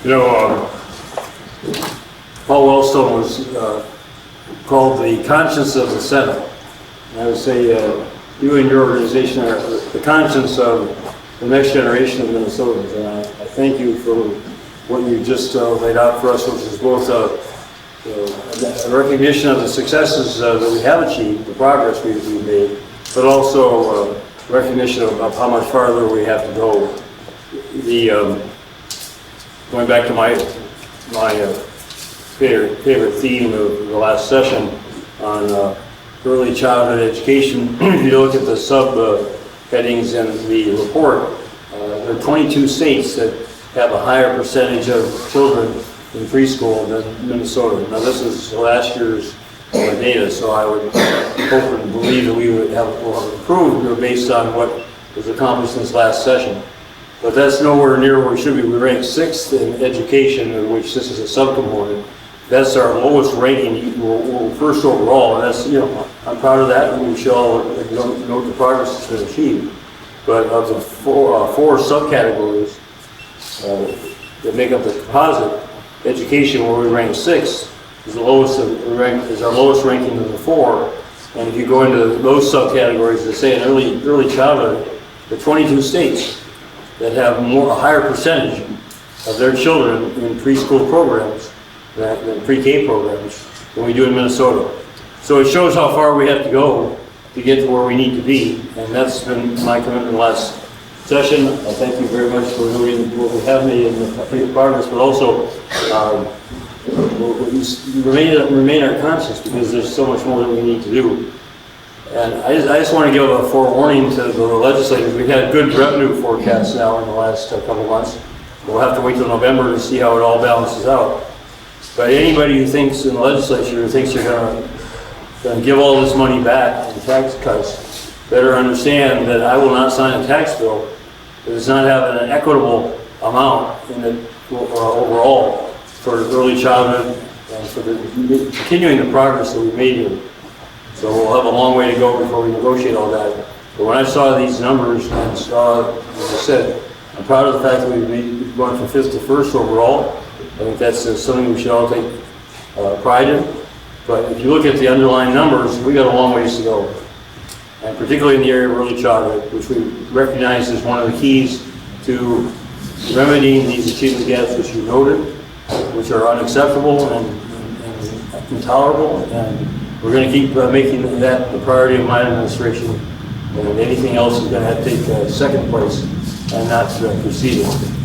You know, Paul Wellstone was called the conscience of the Senate. And I would say you and your organization are the conscience of the next generation of Minnesotans. And I thank you for what you just laid out for us, which is both a recognition of the successes that we have achieved, the progress we've made, but also recognition of how much farther we have to go. Going back to my favorite theme of the last session on early childhood education, if you look at the sub-headings in the report, there are 22 states that have a higher percentage of children in preschool than Minnesota. Now this is last year's data, so I would hope and believe that we will have improved based on what was accomplished in this last session. But that's nowhere near where we should be. We rank 6th in education, in which this is a subcomponent. That's our lowest ranking. We're first overall, and that's, I'm proud of that, and we should all note the progress that's been achieved. But of the four subcategories that make up the composite, education, where we rank 6th, is the lowest is our lowest ranking of the 4. And if you go into those subcategories, they say in early childhood, the 22 states that have a higher percentage of their children in preschool programs than pre-K programs than we do in Minnesota. So it shows how far we have to go to get to where we need to be, and that's been my commitment last session. I thank you very much for doing what we have made in the progress, but also remain our conscience, because there's so much more that we need to do. And I just want to give a forewarning to the legislators. We've had good revenue forecasts now in the last couple months. We'll have to wait till November to see how it all balances out. But anybody who thinks in the legislature who thinks they're going to give all this money back in tax cuts better understand that I will not sign a tax bill that does not have an equitable amount in it overall for early childhood and for continuing the progress that we've made here. So we'll have a long way to go before we negotiate all that. But when I saw these numbers and saw, as I said, I'm proud of the fact that we've gone from 5th to 1st overall. I think that's something we should all take pride in. But if you look at the underlying numbers, we got a long ways to go. And particularly in the area of early childhood, which we recognize as one of the keys to remedying these achievement gaps which you noted, which are unacceptable and intolerable. And we're going to keep making that the priority of my administration, and anything else is going to have to take second place and not precede it.